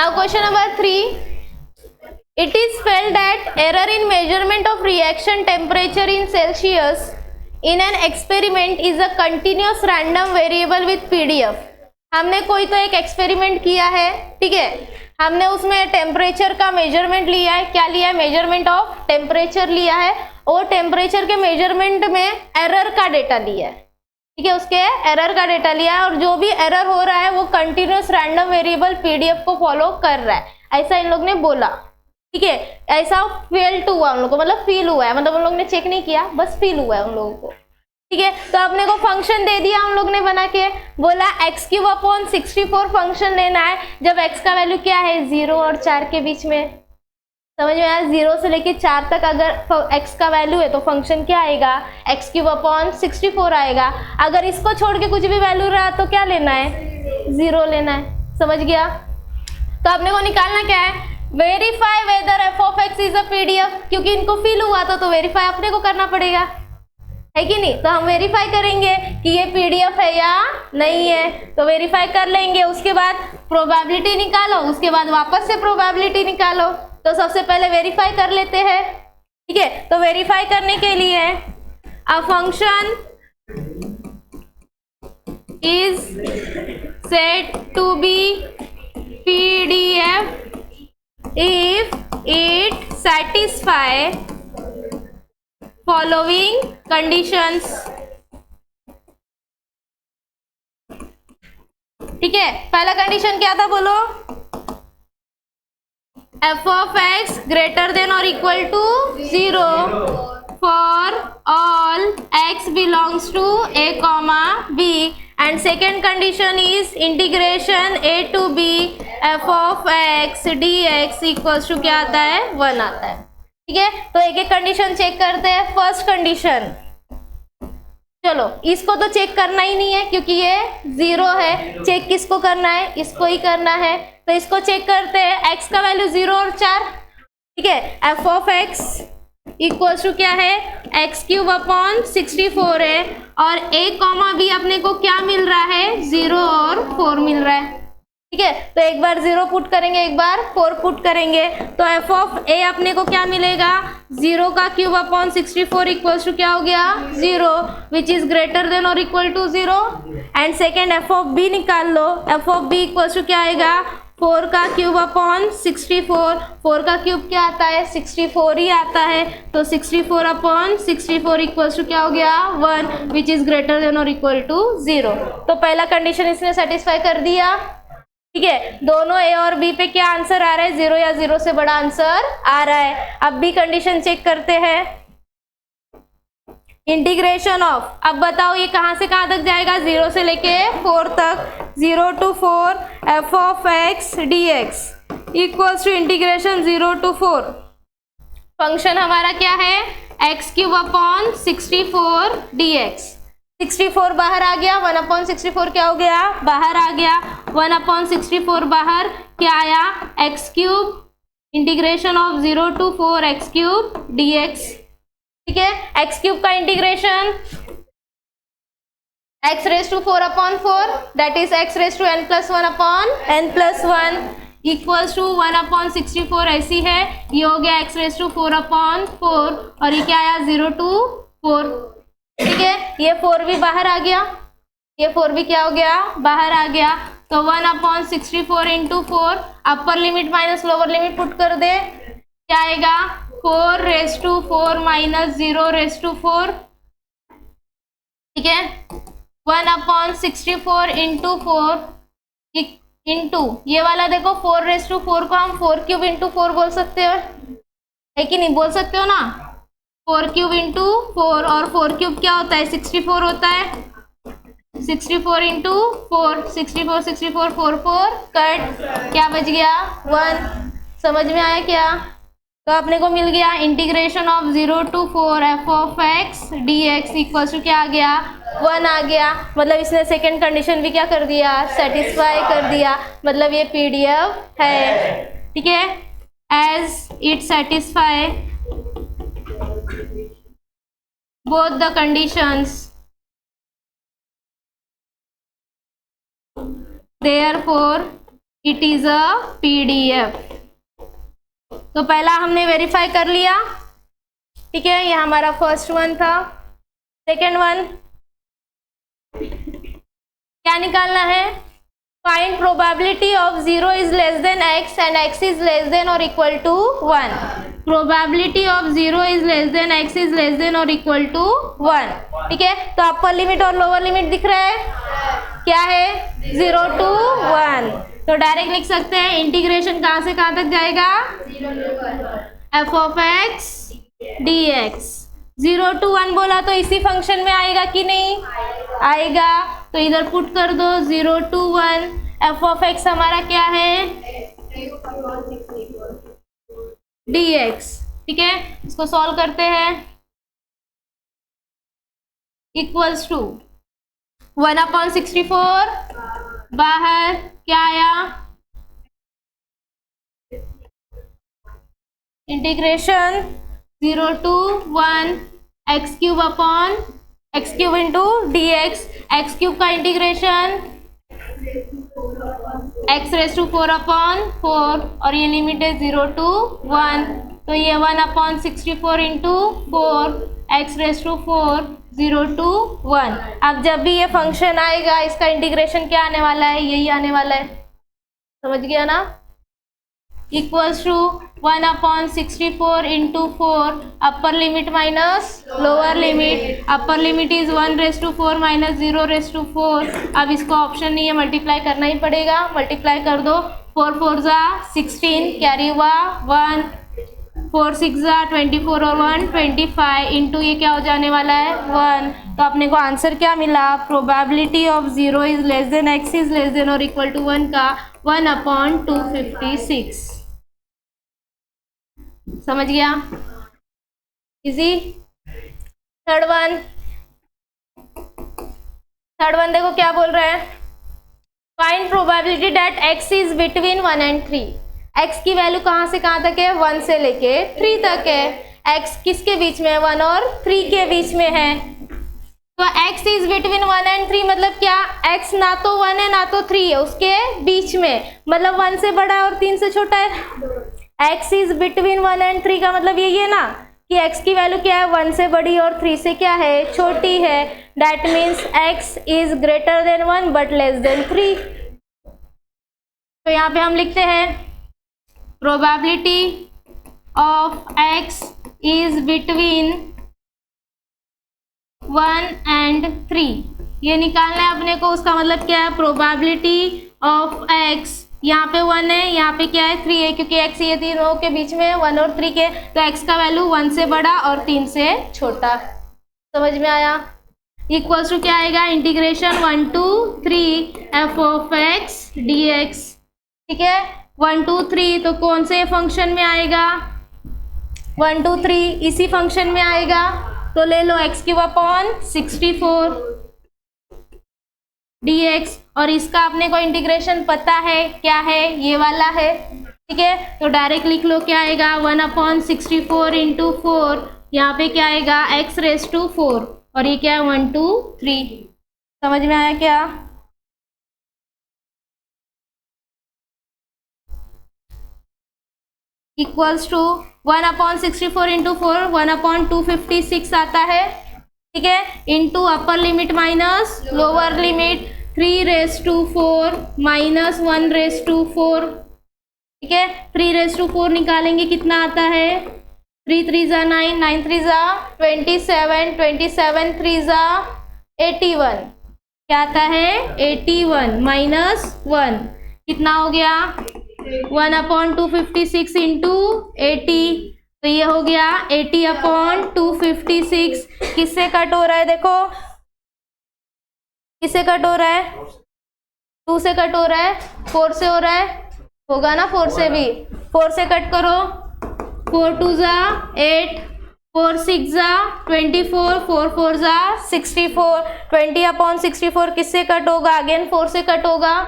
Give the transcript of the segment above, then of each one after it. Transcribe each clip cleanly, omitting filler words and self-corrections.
Now question number 3. It is felt that error in measurement of reaction temperature in Celsius in an experiment is a continuous random variable with PDF. हमने कोई तो एक experiment किया है, ठीक है, हमने उसमें टेम्परेचर का मेजरमेंट लिया है, क्या लिया है, मेजरमेंट ऑफ टेम्परेचर लिया है, और टेम्परेचर के मेजरमेंट में एरर का डेटा लिया है, ठीक है, उसके एरर का डेटा लिया है, और जो भी एरर हो रहा है वो कंटिन्यूस रैंडम वेरिएबल पीडीएफ को फॉलो कर रहा है, ऐसा इन लोग ने बोला, ठीक है। ऐसा फेल्ट हुआ उन लोग को, मतलब फील हुआ है, मतलब उन लोग ने चेक नहीं किया, बस फील हुआ है उन लोगों को, ठीक है। तो अपने को फंक्शन दे दिया हम लोग ने बना के, बोला x³ फंक्शन लेना है जब x का वैल्यू क्या है 0 और 4 के बीच में, समझ में आया, 0 से लेके 4 तक अगर x का वैल्यू है तो फंक्शन क्या आएगा, x³ आएगा। अगर इसको छोड़ के कुछ भी वैल्यू रहा तो क्या लेना है, 0 लेना है, समझ गया। तो अपने को निकालना क्या है, verify whether f(x) is a PDF, क्योंकि इनको फील हुआ तो वेरीफाई अपने को करना पड़ेगा, है कि नहीं। तो हम वेरीफाई करेंगे कि ये पीडीएफ है या नहीं है, तो वेरीफाई कर लेंगे, उसके बाद प्रोबेबिलिटी निकालो, उसके बाद वापस से प्रोबेबिलिटी निकालो। तो सबसे पहले वेरीफाई कर लेते हैं, ठीक है। तो वेरीफाई करने के लिए a function is set to be PDF if it satisfy following conditions, ठीक है। पहला कंडीशन क्या था बोलो, f(x) greater than or equal to 0 for all x belongs to a comma b, and second condition is integration a to b f(x) dx equals to क्या आता है, 1 आता है, ठीक है। तो एक एक कंडीशन चेक करते हैं। फर्स्ट कंडीशन, चलो इसको तो चेक करना ही नहीं है क्योंकि ये 0 है, चेक किसको करना है, इसको ही करना है, तो इसको चेक करते हैं। x का वैल्यू 0 और 4, ठीक है, f(x) इक्वल्स टू क्या है, x³ है, और a, b अपने को क्या मिल रहा है, 0 और 4 मिल रहा है, ठीक है। तो एक बार 0 पुट करेंगे, एक बार 4 पुट करेंगे, तो f(a) अपने को क्या मिलेगा, 0³ इक्वल्स टू क्या हो गया, 0 विच इज ग्रेटर देन और equal to 0। And second f(b) निकाल लो, f(b) इक्वल्स टू क्या आएगा, 4³ 4 का क्यूब क्या आता है, 64 ही आता है, तो 64/64 इक्वल्स टू क्या हो गया, 1 विच इज ग्रेटर देन और इक्वल टू 0। तो पहला कंडीशन इसने सेटिस्फाई कर दिया, ठीक है। दोनों ए और बी पे क्या आंसर आ रहा है, 0 या 0 से बड़ा आंसर आ रहा है। अब बी कंडीशन चेक करते हैं, इंटीग्रेशन ऑफ, अब बताओ ये कहां से कहां तक जाएगा, 0 से लेके 4 तक, 0 to 4 f(x) dx equals to integration 0 to 4। Function हमारा क्या है, x³ dx, 64 बाहर आ गया, 1/64 क्या हो गया, बाहर आ गया, 1/64 बाहर क्या आया, x³ integration of 0 to 4 x³ dx, ठीक है। x³ का integration x⁴/4 that is x⁻n+1/n+1 equals to 1/64 ऐसी है, ये हो गया x⁴/4, और ये क्या आया, 0 to 4, ठीक है। ये 4 भी बाहर आ गया, ये 4 भी क्या हो गया, बाहर आ गया, तो 1/64 × 4, upper limit minus lower limit put कर दे, क्या आएगा, 4⁴ - 0⁴, ठीक है। 1/64 × 4 इंटू ये वाला देखो, 4⁴ को हम 4³ × 4 बोल सकते हो, है कि नहीं, बोल सकते हो ना, 4³ × 4, और 4³ क्या होता है, 64 होता है, 64 × 4, 64 64 4 4 कट, क्या बच गया, 1। समझ में आया क्या, तो अपने को मिल गया integration of 0 to 4 f(x) dx equals to क्या आ गया, 1 आ गया, मतलब इसने सेकेंड कंडीशन भी क्या कर दिया, सेटिस्फाई कर दिया, मतलब ये पीडीएफ है, ठीक है। As it satisfy both the conditions, therefore it is a PDF। तो पहला हमने वेरीफाई कर लिया, ठीक है, ये हमारा फर्स्ट वन था। सेकेंड वन क्या निकालना है? Find probability of 0 is less than x and x is less than और equal to 1। Probability of 0 is less than x is less than और इक्वल टू 1, ठीक है। तो अपर लिमिट और लोअर लिमिट दिख रहा है, क्या है? 0 to 1। तो डायरेक्ट लिख सकते हैं इंटीग्रेशन कहाँ से कहाँ तक जाएगा? f of x dx। 0 to 1 बोला तो इसी फंक्शन में आएगा कि नहीं? आएगा। तो इधर पुट कर दो 0 to 1। f of x हमारा क्या है? dx, ठीक है। इसको सॉल्व करते हैं। इक्वल्स टू 1/64, बाहर क्या आया? Integration 0 to 1 x cube upon x cube into dx। x cube का integration x raise to 4 upon 4 और ये लिमिट है 0 to 1। तो ये 1/64 into 4 x raise to 4 0 to 1। अब जब भी ये फंक्शन आएगा इसका इंटीग्रेशन क्या आने वाला है? यही आने वाला है, समझ गया ना? Equals to 1/64 into 4, upper limit minus lower limit. Upper limit is 1 raise to 4 minus 0 raise to 4। अब इसको ऑप्शन नहीं है, मल्टीप्लाई करना ही पड़ेगा। मल्टीप्लाई कर दो, 4 4 जा 16, कैरी हुआ 1, 4 6 जा 24 और 1 25 इंटू ये क्या हो जाने वाला है? 1। तो अपने को आंसर क्या मिला? Probability of 0 is less than x is less than और इक्वल टू 1 का 1/256। समझ गया? इजी। थर्ड वन देखो क्या बोल रहा है। Find probability that x is between 1 and 3। x की वैल्यू कहाँ से कहाँ तक है? 1 से लेके 3 तक है। x किसके बीच में है? 1 और 3 के बीच में है। तो x इज बिटवीन 1 and 3 मतलब क्या? x ना तो 1 है ना तो 3 है, उसके बीच में, मतलब 1 से बड़ा है और 3 से छोटा है। x इज बिटवीन 1 and 3 का मतलब यही है ना कि x की वैल्यू क्या है? 1 से बड़ी और 3 से क्या है? छोटी है। That means x is greater then 1 but less than 3। तो यहाँ पे हम लिखते हैं probability of x is between 1 and 3। ये निकालना है अपने को। उसका मतलब क्या है? प्रोबेबिलिटी ऑफ x, यहाँ पे 1 है, यहाँ पे क्या है? 3 है, क्योंकि x ये तीनों के बीच में 1 और 3 के। तो x का वैल्यू 1 से बड़ा और 3 से छोटा। समझ में आया? इक्वल्स टू क्या आएगा? Integration 1 to 3 f of x dx, ठीक है। 1 to 3 तो कौन से फंक्शन में आएगा? 1 to 3 इसी फंक्शन में आएगा। तो ले लो x क्यूब अपॉन 64 dx और इसका अपने को इंटीग्रेशन पता है क्या है? ये वाला है, ठीक है। तो डायरेक्ट लिख लो क्या आएगा? 1/64 इंटू 4, यहाँ पे क्या आएगा? x रेज़ टू 4 और ये क्या है? 1 2 3। समझ में आया क्या? इक्वल्स टू 1/64 इंटू 4 1/256 आता है, ठीक है, into upper limit minus lower limit 3 raise to 4 minus 1 raise to 4, ठीक है। 3 रेज़ टू 4 निकालेंगे कितना आता है? 3 3 जा 9, 9 3 जा 27, 27 3 जा 81। क्या आता है? 81 माइनस 1 कितना हो गया? 1/256 इंटू 80। तो ये हो गया 80/256। किससे कट हो रहा है? देखो किससे कट हो रहा है? 2 से कट हो रहा है, 4 से हो रहा है, होगा ना 4 से भी। 4 से कट करो, 4 2 जा 8, 4 6 जा 24, 4 4 जा 64। 20/64 किससे कट होगा? अगेन 4 से कट होगा।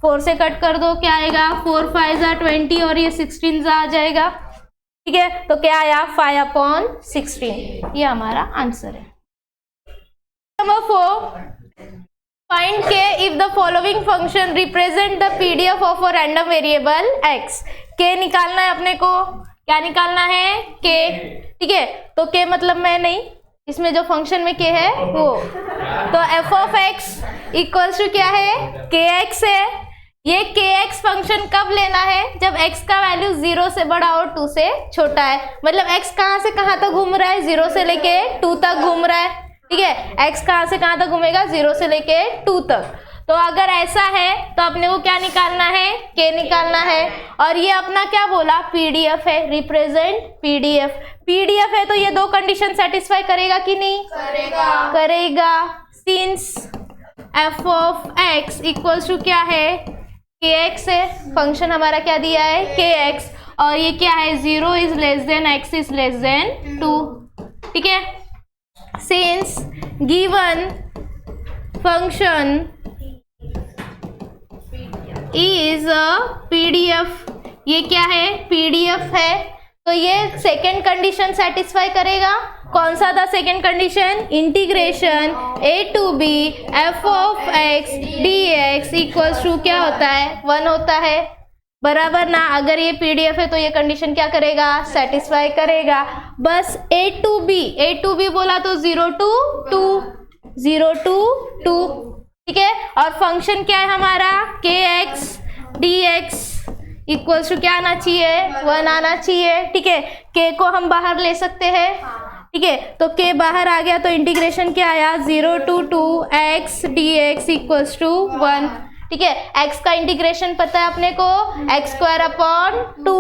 4 से कट कर दो, क्या आएगा? 4 5 जा 20 और ये 16 जा आ जाएगा, ठीक है। तो क्या आया? 5/16। ये हमारा आंसर है। Number 4, find k if the following function represent the pdf of a random variable x। k निकालना है अपने को, क्या निकालना है k, ठीक है। तो k मतलब मैं नहीं, इसमें जो फंक्शन में k है वो, तो f of x equals to क्या है kx है। ये kx फंक्शन कब लेना है, जब x का वैल्यू 0 से बड़ा और 2 से छोटा है। मतलब x कहाँ से कहाँ तक घूम रहा है, 0 से लेके 2 तक घूम रहा है, ठीक है। x कहाँ से कहाँ तक घूमेगा, 0 से लेके 2 तक। तो अगर ऐसा है तो अपने को क्या निकालना है, k निकालना है। और ये अपना क्या बोला, pdf है, रिप्रेजेंट pdf है, तो ये दो कंडीशन सेटिस्फाई करेगा कि नहीं, करेगा। Since f of x equals to क्या है kx है, फंक्शन हमारा क्या दिया है kx, और ये क्या है 0 is less than x is less then 2, ठीक है। Since given function is a PDF, ये क्या है पीडीएफ है, तो ये सेकेंड कंडीशन सेटिस्फाई करेगा। कौन सा था second condition, integration a to b f of x dx equals to क्या होता है 1 होता है, बराबर ना। अगर ये पीडीएफ है तो ये कंडीशन क्या करेगा, सेटिस्फाई करेगा। बस a टू b बोला तो 0 to 2, ठीक है। और फंक्शन क्या है हमारा kx dx इक्वल्स टू क्या आना चाहिए 1 आना चाहिए, ठीक है। k को हम बाहर ले सकते हैं, ठीक है। तो k बाहर आ गया तो इंटीग्रेशन क्या आया 0 to 2x dx equals to 1, ठीक है। x का इंटीग्रेशन पता है अपने को x²/2,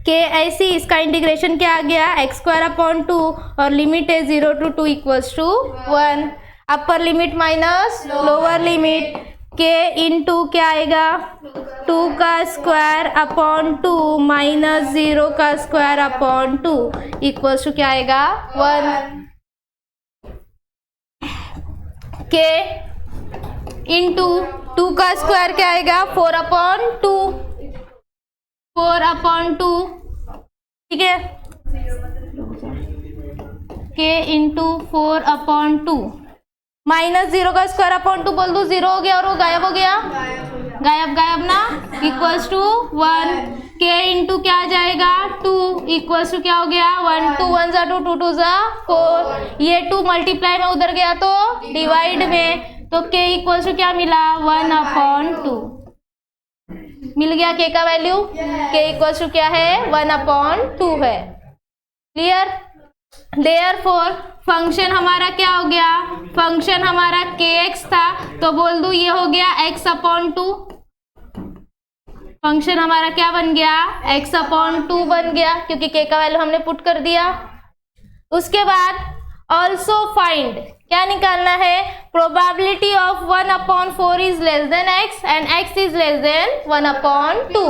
k ऐसी इसका इंटीग्रेशन क्या आ गया x²/2 और लिमिट है 0 to 2 equals to 1। Upper limit minus lower limit, k into क्या आएगा 2 का स्क्वायर अपॉन 2 माइनस 0 का स्क्वायर अपॉन 2 इक्वल्स टू क्या आएगा 1। k इंटू 2 का स्क्वायर क्या आएगा 4/2, 4/2, ठीक है। k इंटू 4/2 माइनस 0 का स्क्वायर अपॉन 2 बोल दो 0 हो गया और वो गायब हो गया, गायब ना, इक्वल्स टू 1। k इंटू क्या आ जाएगा 2 इक्वल्स टू क्या हो गया 1, 2 1 जा 2, 2 2 जा 4। ये 2 मल्टीप्लाई में उधर गया तो डिवाइड में, तो k इक्वल्स टू क्या मिला 1/2 मिल गया। k का वैल्यू k इक्वल्स टू क्या है 1/2 है। क्लियर। देयरफॉर फंक्शन हमारा क्या हो गया, फंक्शन हमारा kx था तो बोल दूं ये हो गया x/2, फंक्शन हमारा क्या बन गया x/2 बन गया क्योंकि k का वैल्यू हमने पुट कर दिया। उसके बाद ऑल्सो फाइंड क्या निकालना है, probability of 1/4 is less than x and x is less than 1/2,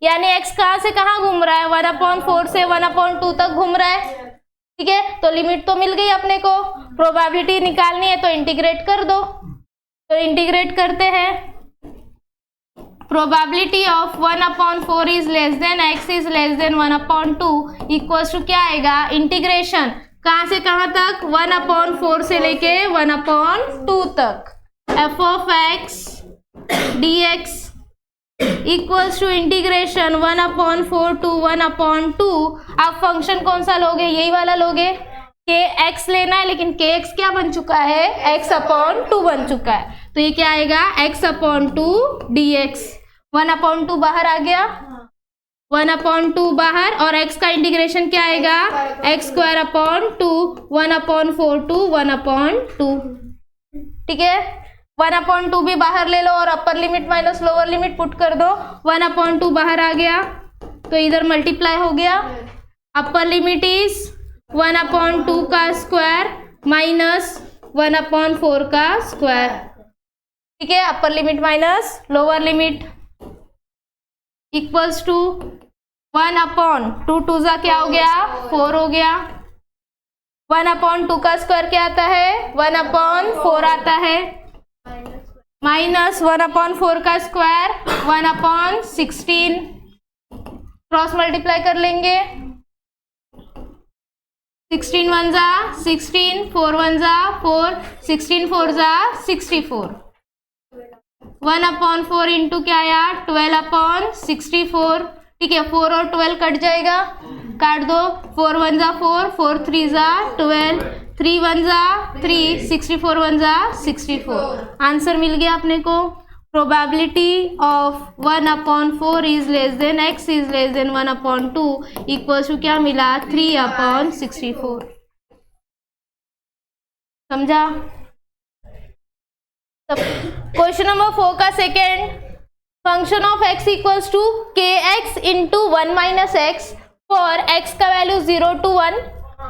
यानी x कहाँ से कहाँ घूम रहा है 1/4 से 1/2 तक घूम रहा है, ठीक है। तो लिमिट तो मिल गई अपने को, प्रोबेबिलिटी निकालनी है तो इंटीग्रेट कर दो, तो इंटीग्रेट करते हैं। Probability of 1/4 is less than x is less than 1/2 equals to क्या आएगा, इंटीग्रेशन कहाँ से कहाँ तक 1/4 से लेके 1/2 तक, f of x dx equals to integration 1/4 to 1/2। आप फंक्शन कौन सा लोगे, यही वाला लोगे, kx लेना है, लेकिन kx क्या बन चुका है x/2 बन चुका है, तो ये क्या आएगा x/2 dx। 1/2 बाहर आ गया, 1/2 बाहर, और x का इंटीग्रेशन क्या आएगा x²/2 1/4 to 1/2, ठीक है। 1/2 भी बाहर ले लो और अपर limit minus lower limit put कर दो, 1/2 बाहर आ गया तो इधर मल्टीप्लाई हो गया। अपर लिमिट इज 1/2 का स्क्वायर माइनस 1/4 का स्क्वायर, ठीक है। Upper limit minus lower limit equals to 1/2, 2 जा क्या हो गया 4 हो गया। 1/2 का स्क्वायर क्या आता है 1/4 आता है, माइनस 1/4 का स्क्वायर 1/16, क्रॉस मल्टीप्लाई कर लेंगे, 16 1 जा 16, 4 1 जा 4, 16 4 जा 64, 1/4 इंटू क्या आया 12/64। ठीक है, 4 और 12 कट जाएगा, काट दो, 4 1 जा 4, 4 3 जा 12, 3 1 जा 3, 64 1 जा 64। आंसर मिल गया अपने को। Probability of 1/4 is less than x is less than 1/2 equals to क्या मिला 3/64। समझा? क्वेश्चन नंबर 4 का second, function of x equals to kx into 1 minus x for x का वैल्यू 0 to 1।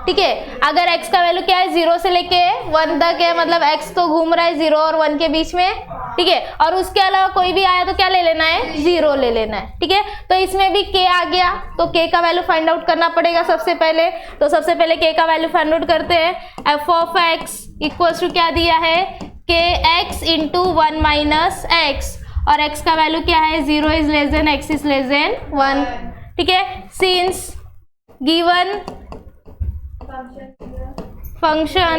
ठीक है, अगर x का वैल्यू क्या है 0 से लेके 1 तक है, मतलब x तो घूम रहा है 0 और 1 के बीच में। ठीक है, और उसके अलावा कोई भी आया तो क्या ले लेना है 0 ले लेना है। ठीक है, तो इसमें भी k आ गया तो k का वैल्यू फाइंड आउट करना पड़ेगा सबसे पहले। तो सबसे पहले k का वैल्यू फाइंड आउट करते हैं। f of x equals to क्या दिया है kx इंटू 1 माइनस एक्स, और x का वैल्यू क्या है 0 is less than x is less than 1। ठीक है, since given function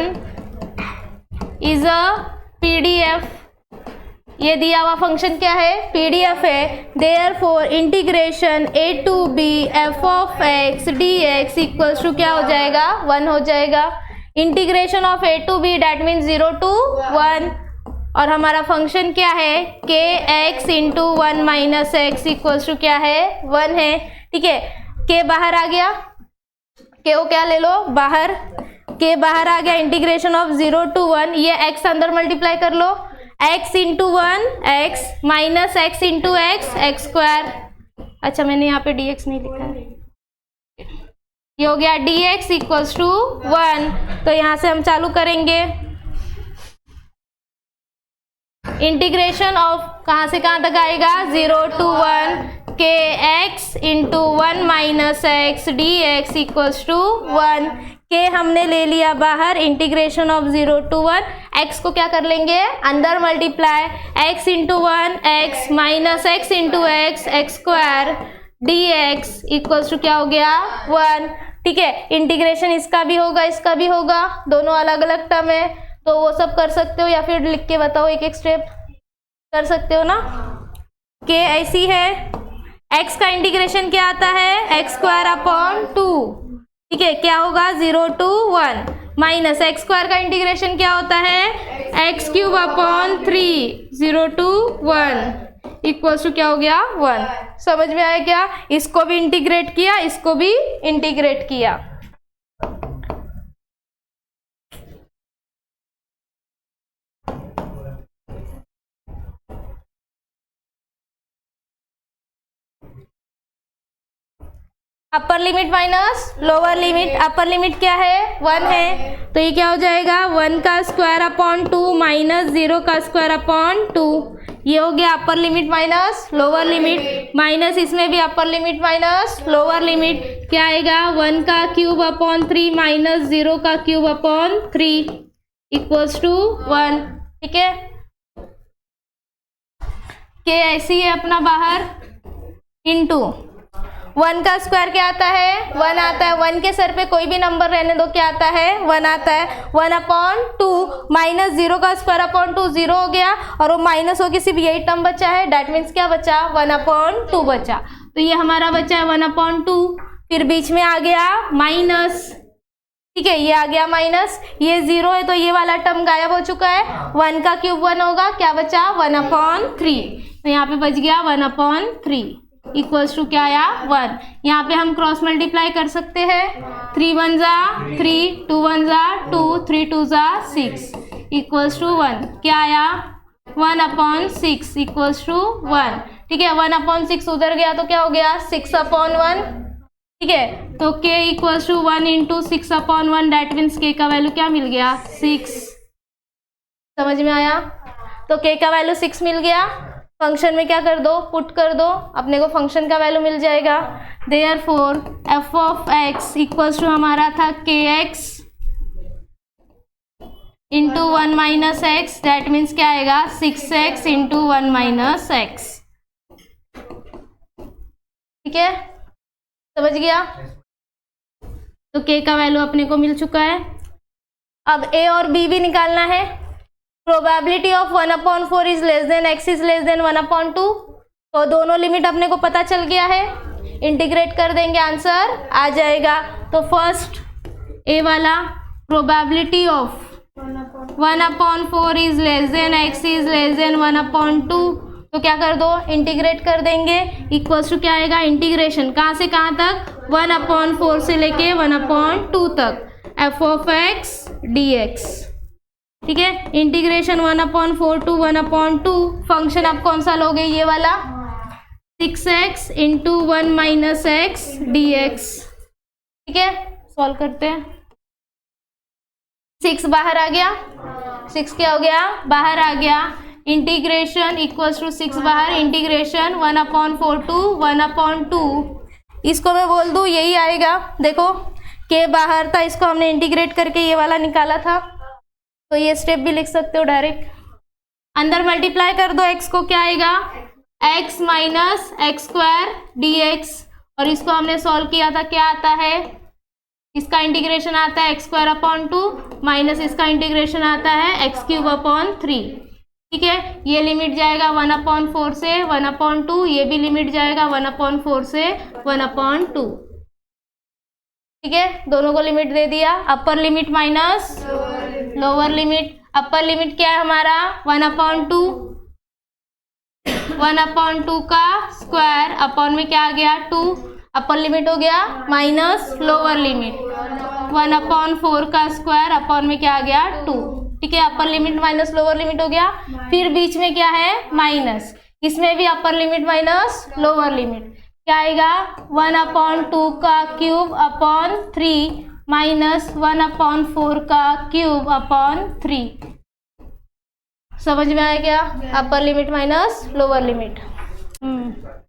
is a PDF, ये दिया हुआ फंक्शन क्या है PDF है, therefore integration a to b f of x dx equals to क्या हो जाएगा 1 हो जाएगा। Integration of a to b that means 0 to 1, और हमारा फंक्शन क्या है kx into 1 minus x equals to क्या है 1 है। ठीक है, k बाहर आ गया, k को क्या ले लो बाहर, k बाहर आ गया, इंटीग्रेशन ऑफ 0 to 1, ये x अंदर मल्टीप्लाई कर लो, x into 1 x minus x into x एक्स स्क्वायर। अच्छा मैंने यहाँ पे dx नहीं लिखा है, ये हो गया dx इक्वल्स टू 1। तो यहाँ से हम चालू करेंगे इंटीग्रेशन ऑफ, कहाँ से कहाँ तक आएगा 0 to 1 kx into 1 minus x dx equals to 1। के हमने ले लिया बाहर, इंटीग्रेशन ऑफ 0 to 1, x को क्या कर लेंगे अंदर multiply, x into 1 x minus x into x एक्स स्क्वायर dx इक्वल्स टू क्या हो गया 1। ठीक है, इंटीग्रेशन इसका भी होगा इसका भी होगा, दोनों अलग अलग टर्म है तो वो सब कर सकते हो या फिर लिख के बताओ, एक एक स्टेप कर सकते हो ना। k ऐसी है, x का इंटीग्रेशन क्या आता है x स्क्वायर अपॉन 2। ठीक है, क्या होगा 0 to 1 माइनस एक्स स्क्वायर का इंटीग्रेशन क्या होता है x cube upon 3, 0 to 1 equals to क्या हो गया 1। समझ में आया क्या? इसको भी इंटीग्रेट किया, इसको भी इंटीग्रेट किया। अपर limit minus lower limit, upper limit क्या है 1 है तो ये क्या हो जाएगा 1 का स्क्वायर अपॉन 2 माइनस 0 का स्क्वायर अपॉन 2, ये हो गया अपर limit minus lower limit, minus इसमें भी अपर लिमिट माइनस लोअर लिमिट क्या आएगा 1 का क्यूब अपॉन 3 माइनस 0 का क्यूब अपॉन 3 इक्वल्स टू 1। ठीक है, के ऐसी है अपना बाहर, इंटू 1 का स्क्वायर क्या आता है 1 आता है, 1 के सर पे कोई भी नंबर रहने दो क्या आता है 1 आता है, 1 अपॉन 2 माइनस 0 का स्क्वायर अपॉन 2 0 हो गया, और वो माइनस हो के सिर्फ यही टर्म बचा है, डेट मीन्स क्या बचा 1 अपॉन 2 बचा, तो ये हमारा बचा है 1 अपॉन 2। फिर बीच में आ गया माइनस, ठीक है ये आ गया माइनस, ये 0 है तो ये वाला टर्म गायब हो चुका है, 1 का क्यूब 1 होगा, क्या बचा 1 अपॉन 3, तो यहाँ पे बच गया 1 अपॉन 3 इक्वल्स टू क्या आया 1। यहाँ पे हम क्रॉस मल्टीप्लाई कर सकते हैं, 3 1 जा 3, 2 1 जा 2, 3 2 जा 6 इक्वल्स टू 1, क्या आया 1 अपॉन 6 इक्वल्स टू 1। ठीक है, 1 अपॉन 6 उधर गया तो क्या हो गया 6 अपॉन 1। ठीक है, तो k equals to 1 into 6 upon 1, that means k का वैल्यू क्या मिल गया 6। समझ में आया? तो k का वैल्यू 6 मिल गया, फंक्शन में क्या कर दो पुट कर दो, अपने को फंक्शन का वैल्यू मिल जाएगा। Therefore f of x equals to हमारा था kx into 1 minus x, that means क्या आएगा 6x इंटू 1 माइनस एक्स। ठीक है, समझ गया? तो k का वैल्यू अपने को मिल चुका है। अब a और b भी निकालना है। Probability of 1/4 is less than x is less than 1/2, तो दोनों लिमिट अपने को पता चल गया है। इंटीग्रेट कर देंगे, आंसर आ जाएगा। तो फर्स्ट ए वाला, probability of 1/4 is less than x is less than 1/2, तो क्या कर दो, इंटीग्रेट कर देंगे। इक्वल्स टू क्या आएगा, इंटीग्रेशन कहाँ से कहाँ तक, 1/4 से लेके 1/2 तक, f ऑफ x dx। ठीक है, इंटीग्रेशन 1/4 टू 1/2। फंक्शन आप कौन सा लोगे, ये वाला 6x into 1 minus x dx। ठीक है, सॉल्व करते हैं। 6 बाहर आ गया, 6 क्या हो गया, बाहर आ गया। इंटीग्रेशन इक्वल्स टू 6 बाहर, इंटीग्रेशन 1/4 टू 1/2। इसको मैं बोल दूँ यही आएगा। देखो के बाहर था, इसको हमने इंटीग्रेट करके ये वाला निकाला था, तो ये स्टेप भी लिख सकते हो डायरेक्ट। अंदर मल्टीप्लाई कर दो x को, क्या आएगा, x minus x square dx। और इसको हमने सॉल्व किया था, क्या आता है, इसका इंटीग्रेशन आता है x²/2 माइनस इसका इंटीग्रेशन आता है x³/3। ठीक है, ये लिमिट जाएगा 1/4 से 1/2, ये भी लिमिट जाएगा 1/4 से 1/2। ठीक है, दोनों को लिमिट दे दिया। अपर limit minus lower limit. Upper limit क्या है हमारा, 1/2, 1/2 का स्क्वायर अपॉन में क्या आ गया, 2। अपर लिमिट हो गया माइनस लोअर लिमिट, 1/4 का स्क्वायर अपॉन में क्या आ गया, 2। ठीक है, upper limit minus lower limit हो गया। फिर बीच में क्या है, माइनस, इसमें भी अपर लिमिट माइनस लोअर लिमिट, क्या आएगा, 1/2 का क्यूब अपॉन 3 माइनस 1/4 का क्यूब अपॉन 3। समझ में आया क्या, अपर लिमिट माइनस लोअर लिमिट।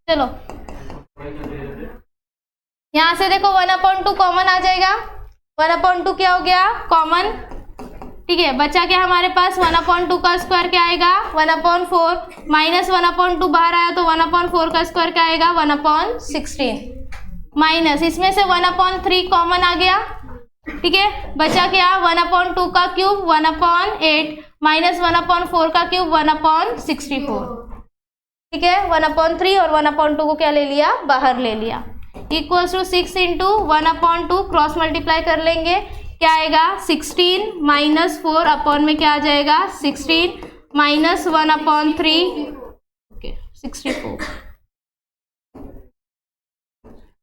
चलो यहाँ से देखो 1/2 कॉमन आ जाएगा, 1/2 क्या हो गया, कॉमन। ठीक है, बचा क्या हमारे पास, 1/2 का स्क्वायर क्या आएगा, 1/4 माइनस 1/2 बाहर आया तो 1/4 का स्क्वायर क्या आएगा, 1/16 माइनस इसमें से 1/3 कॉमन आ गया। ठीक है, बचा क्या, 1/2 का क्यूब 1/8 माइनस 1/4 का क्यूब 1/64। ठीक है, 1/3 और 1/2 को क्या ले लिया, बाहर ले लिया। Equals to 6 into 1/2, cross multiply कर लेंगे, क्या आएगा, 16 माइनस 4 अपॉन में क्या आ जाएगा, 16 minus 1/3, okay 64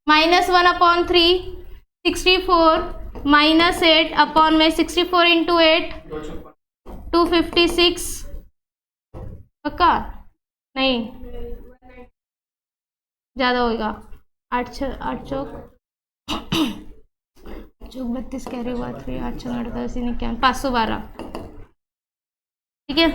minus 1/3, 64 minus 8 upon में 64 इंटू 8, 256। पक्का नहीं, ज़्यादा होगा, 8 चौक 32 कैरी हुआ 3, 8 6 38 91, 512। ठीक है,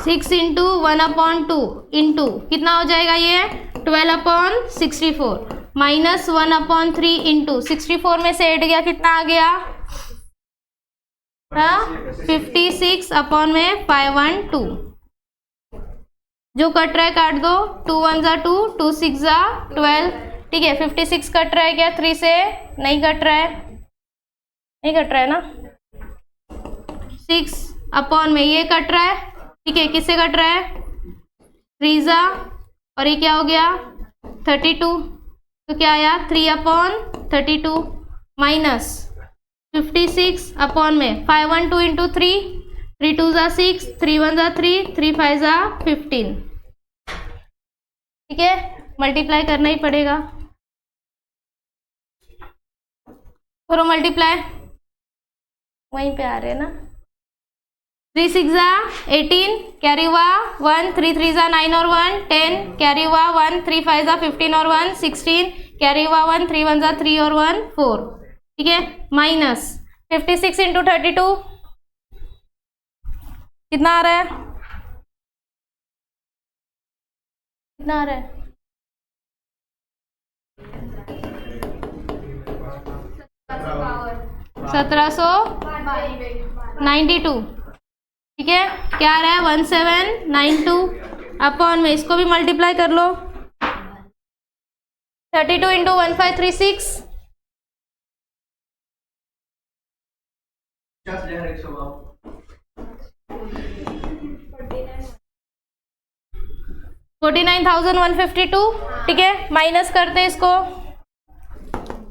6 इंटू 1/2 इंटू कितना हो जाएगा ये, 12/64 माइनस 1/3 इंटू 64 में से 8 गया, कितना आ गया, 56 अपॉन में 512। जो कट रहा है काट दो, 2 1 जा 2, 2 6 जा 12। ठीक है, 56 कट रहा है क्या, 3 से नहीं कट रहा है, नहीं कट रहा है ना, 6 अपॉन में ये कट रहा है। ठीक है, किससे कट रहा है, 3 जा, और ये क्या हो गया 32, तो क्या आया 3/32 माइनस 56 अपॉन में 512 इंटू 3, 3 2 जा 6, 3 1 जा 3, 3 5 जा 15। ठीक है, मल्टीप्लाई करना ही पड़ेगा, करो मल्टीप्लाई, वहीं पे आ रहे हैं ना। 3 6 जा 18, कैरी हुआ 1, 3 3 जा 9 और 1 10, कैरी हुआ 1, 3 5 जा 15 और 1 16, कैरी हुआ 1, 3 1 जा 3 और 1 4। ठीक है, माइनस 56 इंटू 32 कितना आ रहा है, कितना आ रहा है, 1792। ठीक है, क्या आ रहा है 1792 अपॉन में इसको भी मल्टीप्लाई कर लो, 32 इंटू 1536 49,152, ठीक है। माइनस करते हैं इसको,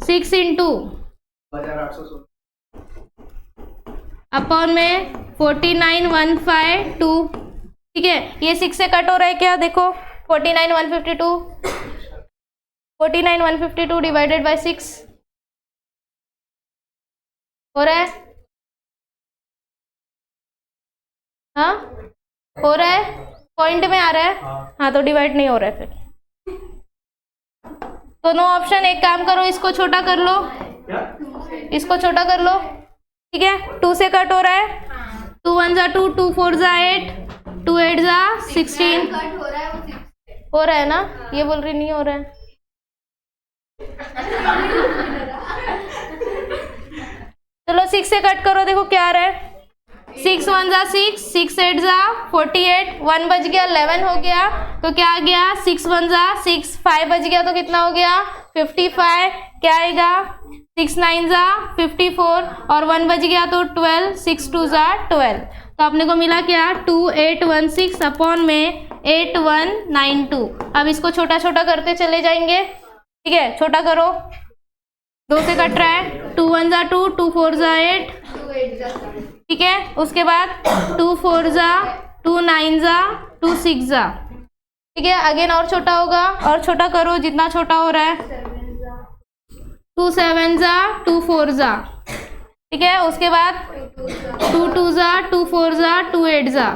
6 इंटू अपॉन में 49,152, ठीक है। ये 6 से कट हो रहा है क्या, देखो 49,152 डिवाइडेड बाय 6 हो रहा है, हाँ हो रहा है, पॉइंट में आ रहा है, हाँ तो डिवाइड नहीं हो रहा है फिर। तो नो ऑप्शन, एक काम करो इसको छोटा कर लो, इसको छोटा कर लो, ठीक है। 2 से कट हो रहा है, 2 1 जा 2, 2 4 जा 8, 2 8 जा 16 हो रहा है ना, ये बोल रही नहीं हो रहा है। चलो 6 से कट करो, देखो क्या आ रहा है, 6 1 जा 6, 6 8 जा 48, 1 बच गया 11 हो गया, तो क्या आ गया 6 1 जा 6, 5 बच गया तो कितना हो गया 55, क्या आएगा 6 9 जा 54 और 1 बच गया तो 12, 6 2 जा 12, तो अपने को मिला क्या 2816 अपॉन में 8192। अब इसको छोटा छोटा करते चले जाएंगे, ठीक है, छोटा करो, 2 से कट रहा है, 2 1 जा 2, 2 4 जा 8, ठीक है। उसके बाद 2 4 जा 2 9 जा 2 6 जा, ठीक है। अगेन और छोटा होगा, और छोटा करो जितना छोटा हो रहा है, 2 7 जा 2 4 जा, ठीक है। उसके बाद 2 2 जा 2 4 जा 2 8 जा,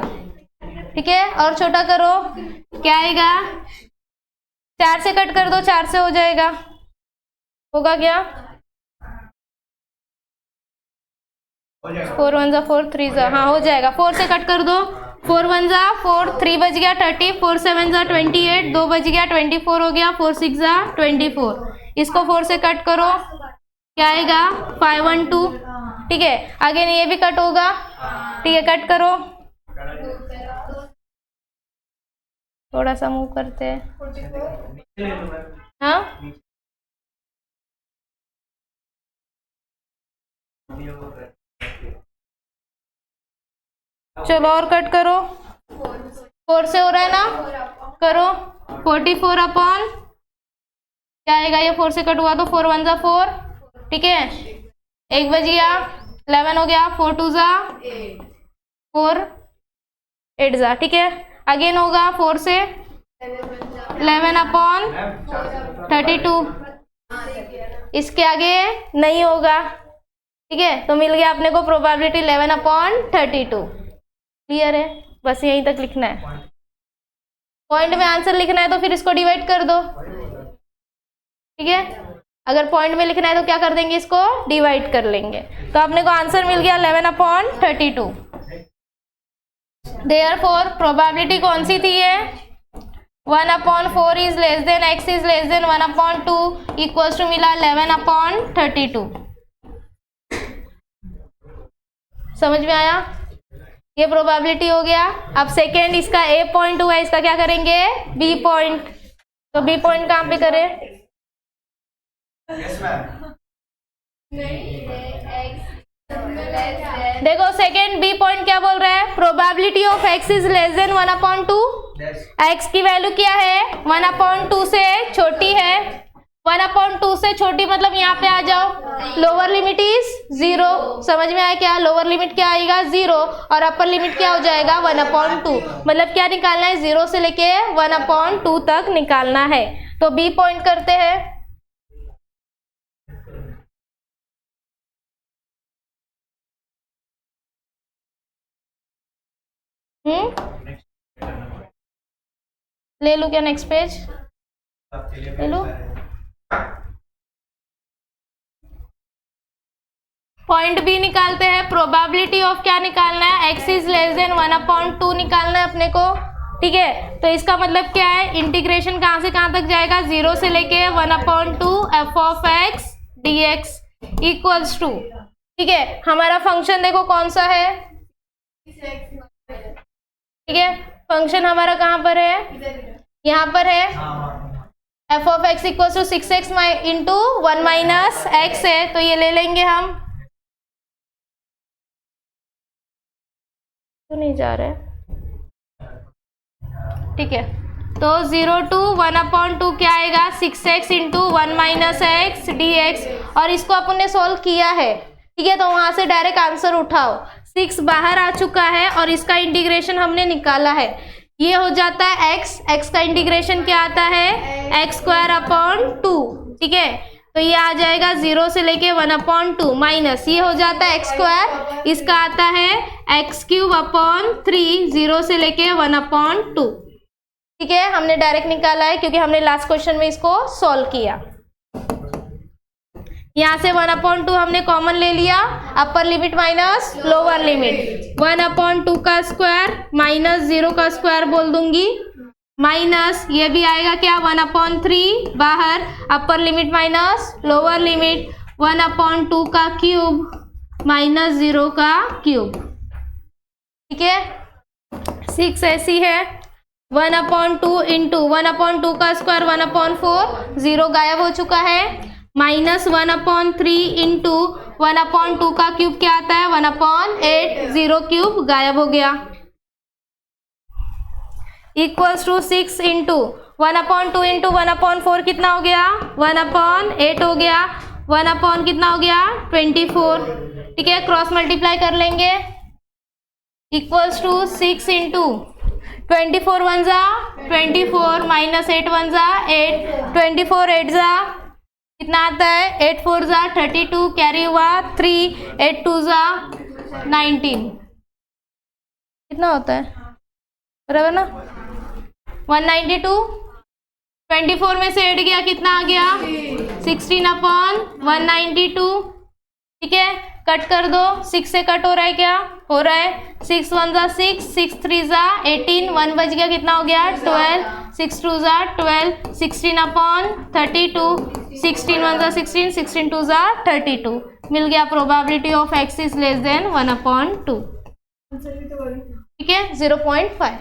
ठीक है। और छोटा करो, क्या आएगा 4 से कट कर दो, 4 से हो जाएगा, होगा क्या 4 1 जा 4 3 जा, हाँ हो जाएगा। 4 से कट कर दो, 4 1 जा 4, 3 बच गया 30, 4 7 जा 28, 2 बच गया 24 हो गया, 4 6 जा 24, इसको 4 से कट करो, क्या आएगा 5 1 2, ठीक है। आगे ये भी कट होगा, ठीक है, कट करो, थोड़ा सा मूव करते हैं, हाँ चलो और कट करो, 4 से हो रहा है ना, करो 44 अपॉन, क्या आएगा ये 4 से कट हुआ तो 4 1 जा 4, ठीक है, 1 बज गया 11 हो गया, 4 2 जा 4 8 जा, ठीक है। अगेन होगा 4 से 11 अपॉन 32, इसके आगे नहीं होगा, ठीक है। तो मिल गया अपने को प्रोबेबिलिटी 11 अपॉन 32, क्लियर है, बस यहीं तक लिखना है। पॉइंट में आंसर लिखना है तो फिर इसको डिवाइड कर दो, ठीक है। अगर पॉइंट में लिखना है तो क्या कर देंगे, इसको डिवाइड कर लेंगे, तो अपने को आंसर मिल गया 11 अपॉन 32। देयरफॉर प्रोबेबिलिटी कौन सी थी ये, 1 upon 4 is less than x is less than 1 upon 2 equals to मिला 11 अपॉन 32। समझ में आया, ये प्रोबेबिलिटी हो गया। अब सेकेंड, इसका ए पॉइंट हुआ, इसका क्या करेंगे बी पॉइंट, तो बी पॉइंट कहाँ पे करें, देखो सेकेंड बी पॉइंट क्या बोल रहा है, probability of x is less than 1 upon 2, x की वैल्यू क्या है 1 अपॉन 2 से छोटी है, 1 अपॉन 2 से छोटी मतलब यहाँ पे आ जाओ, लोअर लिमिट इज 0, समझ में आया क्या, लोअर लिमिट क्या आएगा 0 और अपर लिमिट क्या हो जाएगा 1 अपॉन 2, मतलब क्या निकालना है 0 से लेके 1 अपॉन 2 तक निकालना है। तो बी पॉइंट करते हैं, ले लो क्या, नेक्स्ट पेज ले लो, पॉइंट बी निकालते हैं। प्रोबेबिलिटी ऑफ क्या निकालना है, x is less than 1 upon 2 निकालना है अपने को, ठीक है। तो इसका मतलब क्या है, इंटीग्रेशन कहाँ से कहाँ तक जाएगा, 0 से लेके 1 upon 2 f of x d x equals to, ठीक है। हमारा फंक्शन देखो कौन सा है, ठीक है, फंक्शन हमारा कहाँ पर है, यहाँ पर है, f of x equals to 6x into 1 minus x है, तो ये ले लेंगे हम, तो नहीं जा रहा है, ठीक है। तो 0 to 1/2 क्या आएगा, 6x into 1 minus x d x, और इसको अपन ने सॉल्व किया है, ठीक है। तो वहां से डायरेक्ट आंसर उठाओ, 6 बाहर आ चुका है और इसका इंटीग्रेशन हमने निकाला है, ये हो जाता है x का इंटीग्रेशन क्या आता है, x²/2, ठीक है। तो ये आ जाएगा 0 से लेके 1/2 माइनस ये हो जाता है x², इसका आता है x³ 0 से लेके 1/2, ठीक है। हमने डायरेक्ट निकाला है क्योंकि हमने लास्ट क्वेश्चन में इसको सॉल्व किया। यहाँ से 1/2 हमने कॉमन ले लिया, अपर लिमिट माइनस लोअर लिमिट, 1/2 का स्क्वायर माइनस 0 का स्क्वायर बोल दूंगी, माइनस ये भी आएगा क्या 1/3 बाहर, अपर लिमिट माइनस लोअर लिमिट, 1/2 का क्यूब माइनस 0 का क्यूब, ठीक है। 6 ऐसी है, 1/2 इंटू 1/2 का स्क्वायर 1/4, 0 गायब हो चुका है, माइनस 1/3 इंटू 1/2 का क्यूब क्या आता है 1/8, 0 क्यूब गायब हो गया, इक्वल्स टू 6 इंटू 1/2 इंटू 1/4 कितना हो गया 1/8 हो गया, 1/ कितना हो गया 24, ठीक है। क्रॉस मल्टीप्लाई कर लेंगे, इक्वल्स टू 6 इंटू 24 1 जा 24 माइनस 8 1 जा 8, 24 8 जा कितना आता है 8 4 जा 32, कैरी हुआ 3, 8 2 जा 19, कितना होता है बराबर ना 192, 24 में से 8 गया कितना आ गया 16/192, ठीक है। कट कर दो, 6 से कट हो रहा है क्या, हो रहा है, 6 1 जा 6, 6 3 जा 18, 1 बच गया कितना हो गया 12, 6 2 जा 12, 16/32, 16 1 जा 16, 16 2 जा 32, मिल गया probability of x is less than 1/2, ठीक है 0.5।